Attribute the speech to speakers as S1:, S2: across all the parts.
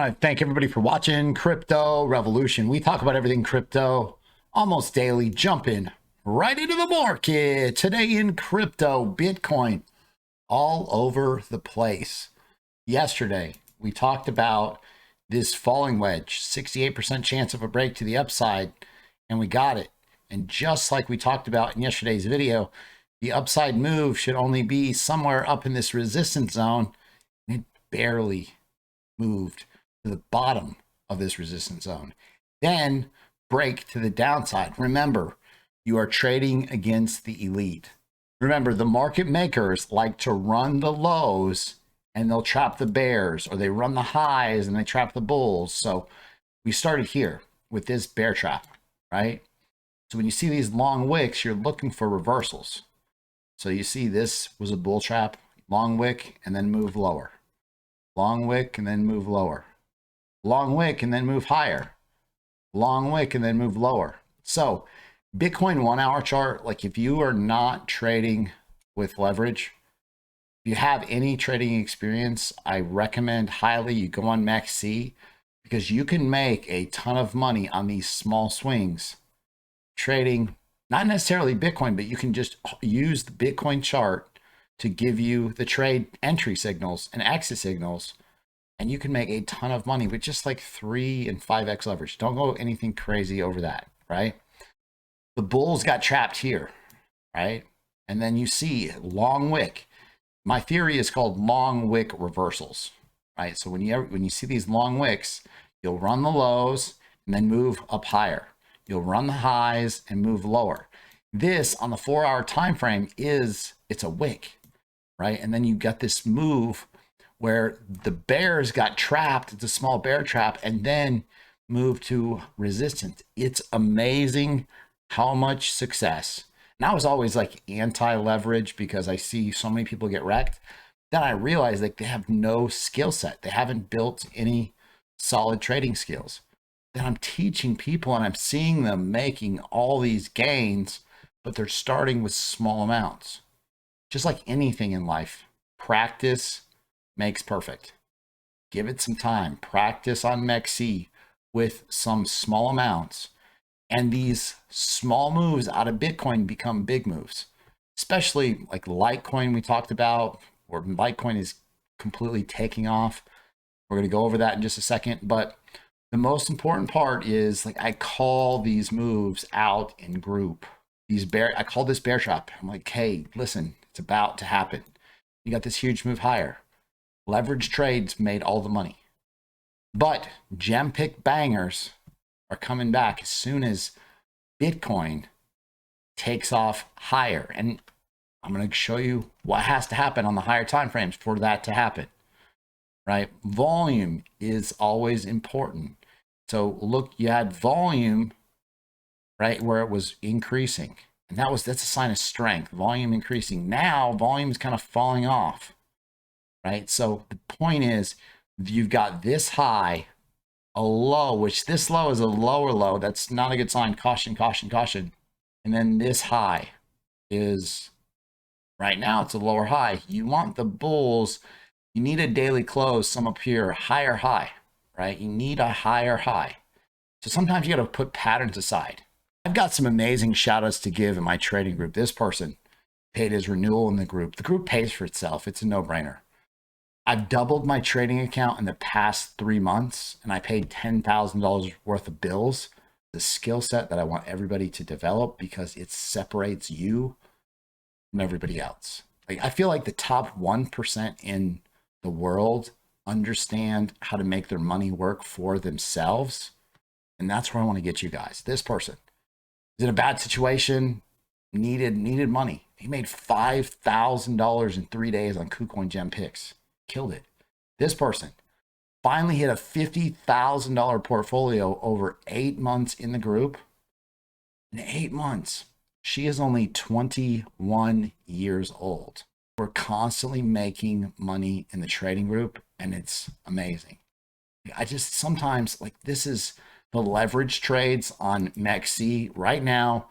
S1: want to thank everybody for watching Crypto Revolution. We talk about everything crypto almost daily, jumping right into the market. Today in crypto, Bitcoin all over the place. Yesterday, we talked about this falling wedge, 68% chance of a break to the upside, and we got it. And just like we talked about in yesterday's video, the upside move should only be somewhere up in this resistance zone, and it barely moved to the bottom of this resistance zone, then break to the downside. Remember, you are trading against the elite. Remember, the market makers like to run the lows and they'll trap the bears, or they run the highs and they trap the bulls. So we started here with this bear trap, right? So when you see these long wicks, you're looking for reversals. So you see this was a bull trap, long wick, and then move lower. Long wick and then move lower. Long wick and then move higher. Long wick and then move lower. So Bitcoin 1 hour chart, like if you are not trading with leverage, if you have any trading experience, I recommend highly you go on MEXC, because you can make a ton of money on these small swings trading, not necessarily Bitcoin, but you can just use the Bitcoin chart to give you the trade entry signals and exit signals, and you can make a ton of money with just like 3 and 5x leverage. Don't go anything crazy over that, right? The bulls got trapped here, right? And then you see long wick. My theory is called long wick reversals, right? So when you see these long wicks, you'll run the lows and then move up higher. You'll run the highs and move lower. This on the 4 hour time frame it's a wick, right? And then you got this move where the bears got trapped. It's a small bear trap, and then move to resistance. It's amazing how much success. And I was always like anti-leverage because I see so many people get wrecked. Then I realized like they have no skill set. They haven't built any solid trading skills. Then I'm teaching people and I'm seeing them making all these gains, but they're starting with small amounts. Just like anything in life, practice makes perfect. Give it some time. Practice on MEXC with some small amounts. And these small moves out of Bitcoin become big moves, especially like Litecoin we talked about, where Litecoin is completely taking off. We're going to go over that in just a second. But the most important part is, like, I call these moves out in group. I call this bear trap. I'm like, hey, listen, it's about to happen. You got this huge move higher. Leverage trades made all the money. But gem pick bangers are coming back as soon as Bitcoin takes off higher. And I'm going to show you what has to happen on the higher time frames for that to happen, right? Volume is always important. So look, you had volume, right, where it was increasing. And that's a sign of strength, volume increasing. Now volume is kind of falling off, right? So the point is, you've got this high, a low, which this low is a lower low. That's not a good sign. Caution, caution, caution. And then this high is, right now it's a lower high. You want the bulls, you need a daily close, some up here, higher high, right? You need a higher high. So sometimes you got to put patterns aside. I've got some amazing shout outs to give in my trading group. This person paid his renewal in the group. The group pays for itself. It's a no-brainer. I've doubled my trading account in the past 3 months, and I paid $10,000 worth of bills. The skill set that I want everybody to develop, because it separates you from everybody else. Like, I feel like the top 1% in the world understand how to make their money work for themselves. And that's where I want to get you guys. This person is in a bad situation, needed money. He made $5,000 in 3 days on Kucoin gem picks. Killed it. This person finally hit a $50,000 portfolio over 8 months in the group. In 8 months, she is only 21 years old. We're constantly making money in the trading group, and it's amazing. I just sometimes, like, this is the leverage trades on MEXC right now.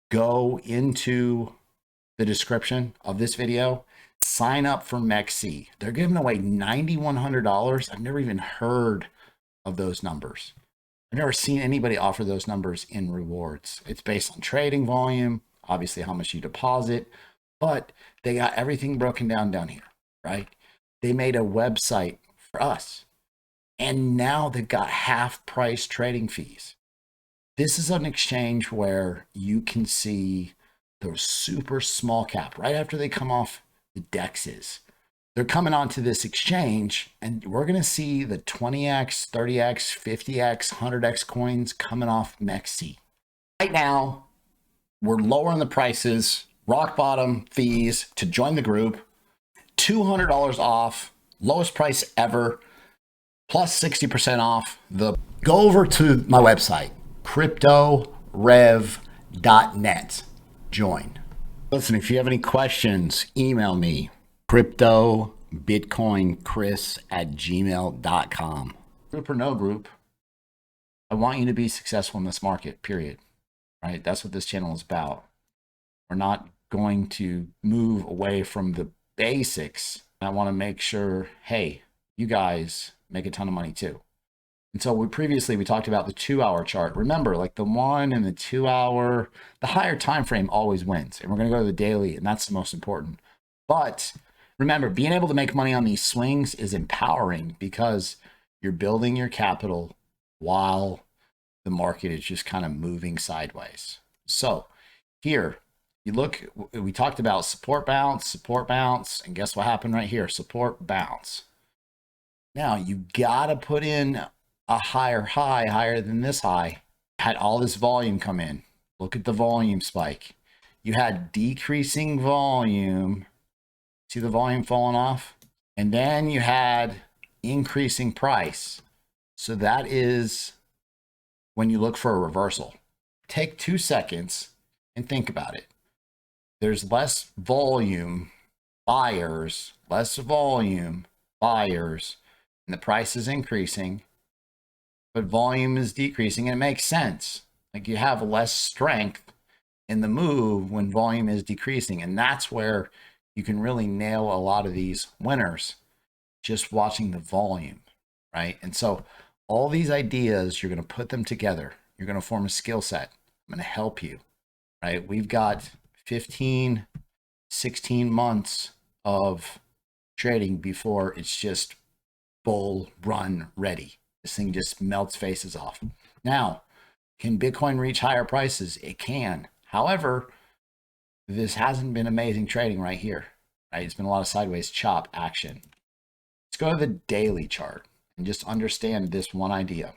S1: Go into the description of this video, sign up for MEXC. They're giving away $9,100. I've never even heard of those numbers. I've never seen anybody offer those numbers in rewards. It's based on trading volume, obviously how much you deposit, but they got everything broken down here, right? They made a website for us, and now they've got half price trading fees. This is an exchange where you can see those super small cap right after they come off the dexes. They're coming onto this exchange, and we're going to see the 20x, 30x, 50x, 100x coins coming off MEXC. Right now, we're lowering the prices, rock bottom fees to join the group, $200 off, lowest price ever, plus 60% off. Go over to my website, cryptorev.net. Join. Listen, if you have any questions, email me, cryptobitcoinchris@gmail.com. Group or no group, I want you to be successful in this market, period. Right? That's what this channel is about. We're not going to move away from the basics. I want to make sure, hey, you guys make a ton of money too. And so we talked about the 2-hour chart. Remember, like the 1 and the 2 hour, the higher time frame always wins. And we're going to go to the daily, and that's the most important. But remember, being able to make money on these swings is empowering because you're building your capital while the market is just kind of moving sideways. So here, you look, we talked about support bounce, and guess what happened right here? Support bounce. Now you got to put in a higher high, higher than this high. Had all this volume come in. Look at the volume spike. You had decreasing volume. See the volume falling off? And then you had increasing price. So that is when you look for a reversal. Take 2 seconds and think about it. There's less volume buyers, less volume buyers, and the price is increasing, but volume is decreasing, and it makes sense. Like you have less strength in the move when volume is decreasing, and that's where you can really nail a lot of these winners just watching the volume, right? And so all these ideas, you're going to put them together. You're going to form a skill set. I'm going to help you, right? We've got 15, 16 months of trading before it's just bull run ready. This thing just melts faces off. Now, can Bitcoin reach higher prices? It can. However, this hasn't been amazing trading right here, right? It's been a lot of sideways chop action. Let's go to the daily chart and just understand this one idea.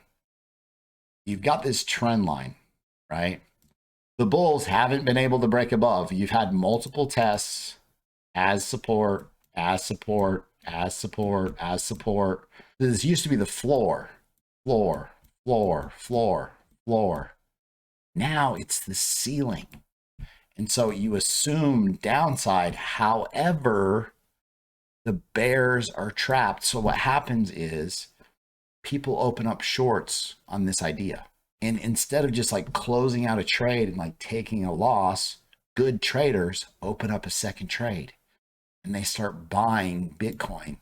S1: You've got this trend line, right? The bulls haven't been able to break above. You've had multiple tests as support, as support, as support, as support. This used to be the floor, floor, floor, floor, floor. Now it's the ceiling. And so you assume downside. However, the bears are trapped. So what happens is people open up shorts on this idea. And instead of just like closing out a trade and like taking a loss, good traders open up a second trade and they start buying Bitcoin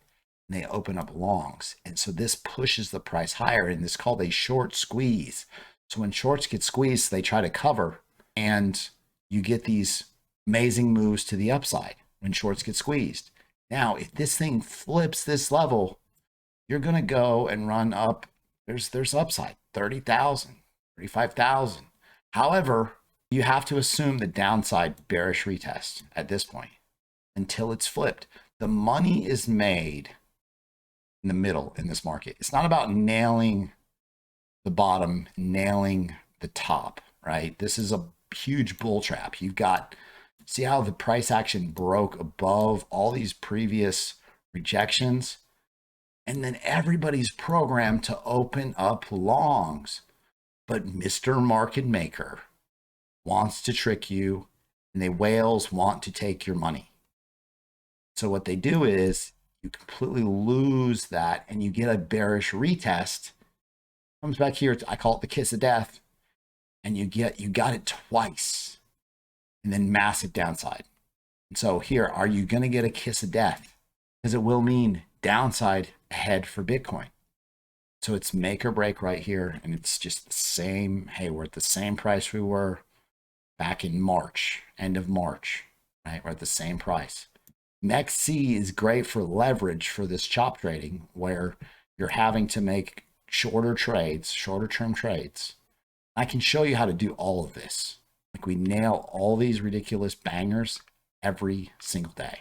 S1: and they open up longs. And so this pushes the price higher, and it's called a short squeeze. So when shorts get squeezed, they try to cover, and you get these amazing moves to the upside when shorts get squeezed. Now, if this thing flips this level, you're going to go and run up. There's upside, 30,000, 35,000. However, you have to assume the downside bearish retest at this point until it's flipped. The money is made in the middle in this market. It's not about nailing the bottom, nailing the top, right? This is a huge bull trap. You've got, see how the price action broke above all these previous rejections? And then everybody's programmed to open up longs. But Mr. Market Maker wants to trick you, and the whales want to take your money. So what they do is you completely lose that, and you get a bearish retest. Comes back here, I call it the kiss of death, and you got it twice, and then massive downside. And so here, are you going to get a kiss of death? Because it will mean downside ahead for Bitcoin. So it's make or break right here. And it's just the same. Hey, we're at the same price we were back in March, end of March, right? We're at the same price. MEXC is great for leverage for this chop trading where you're having to make shorter trades, shorter term trades. I can show you how to do all of this. Like we nail all these ridiculous bangers every single day.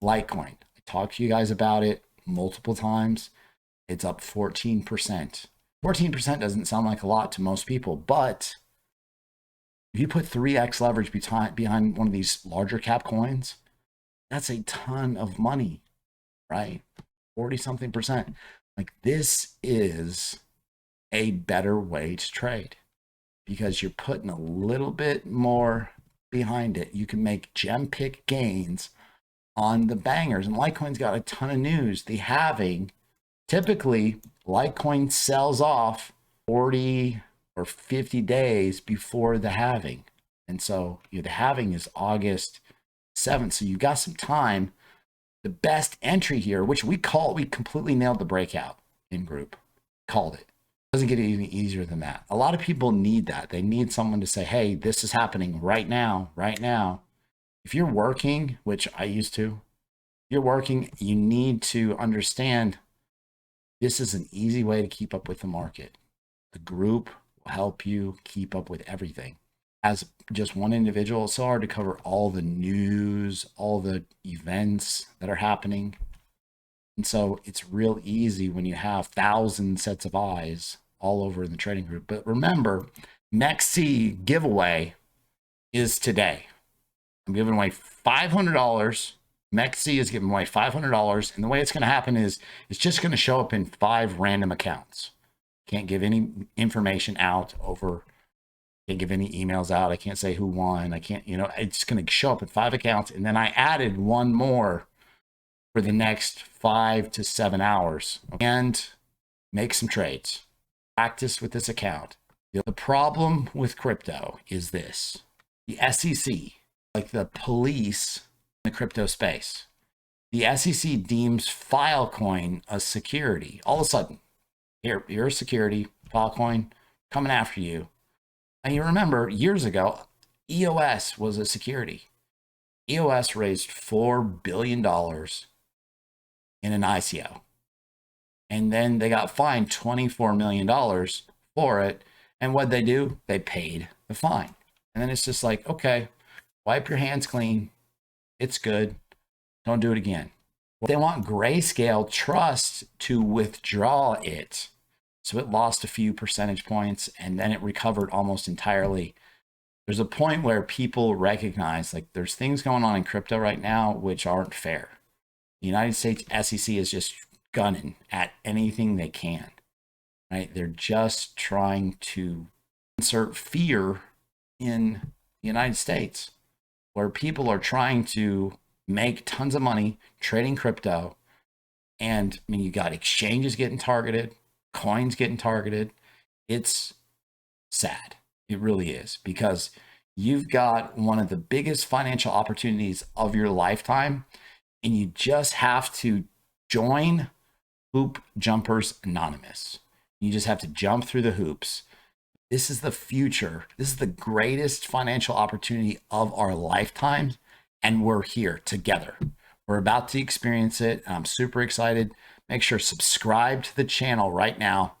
S1: Litecoin, I talked to you guys about it multiple times. It's up 14%. 14% doesn't sound like a lot to most people, but if you put 3x leverage behind one of these larger cap coins, that's a ton of money, right? 40 something percent. Like this is a better way to trade because you're putting a little bit more behind it. You can make gem pick gains on the bangers, and Litecoin's got a ton of news. The halving, typically Litecoin sells off 40 or 50 days before the halving. And so the halving is August 7th. So you've got some time. The best entry here, which we completely nailed the breakout in group, called it. Doesn't get any easier than that. A lot of people need that. They need someone to say, hey, this is happening right now, right now. If you're working, which I used to, if you're working, you need to understand this is an easy way to keep up with the market. The group will help you keep up with everything. As just one individual, it's so hard to cover all the news, all the events that are happening. And so it's real easy when you have 1,000 sets of eyes all over in the trading group. But remember, MEXC giveaway is today. I'm giving away $500. MEXC is giving away $500. And the way it's going to happen is it's just going to show up in 5 random accounts. Can't give any information out over, can't give any emails out. I can't say who won. I can't, it's going to show up in 5 accounts. And then I added one more for the next 5 to 7 hours and make some trades. Practice with this account. The problem with crypto is this. The SEC, like the police in the crypto space, the SEC deems Filecoin a security. All of a sudden, you're a security, Filecoin coming after you. And you remember years ago, EOS was a security. EOS raised $4 billion in an ICO. And then they got fined $24 million for it. And what'd they do? They paid the fine. And then it's just like, okay, wipe your hands clean. It's good. Don't do it again. They want Grayscale Trust to withdraw it. So it lost a few percentage points and then it recovered almost entirely. There's a point where people recognize like there's things going on in crypto right now which aren't fair. The United States SEC is just gunning at anything they can, right? They're just trying to insert fear in the United States where people are trying to make tons of money trading crypto. And I mean, you got exchanges getting targeted, coins getting targeted. It's sad. It really is, because you've got one of the biggest financial opportunities of your lifetime, and you just have to join Hoop Jumpers Anonymous. You just have to jump through the hoops. This is the future. This is the greatest financial opportunity of our lifetime, and we're here together. We're about to experience it. I'm super excited. Make sure subscribe to the channel right now.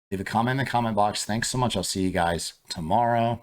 S1: Leave a comment in the comment box. Thanks so much. I'll see you guys tomorrow.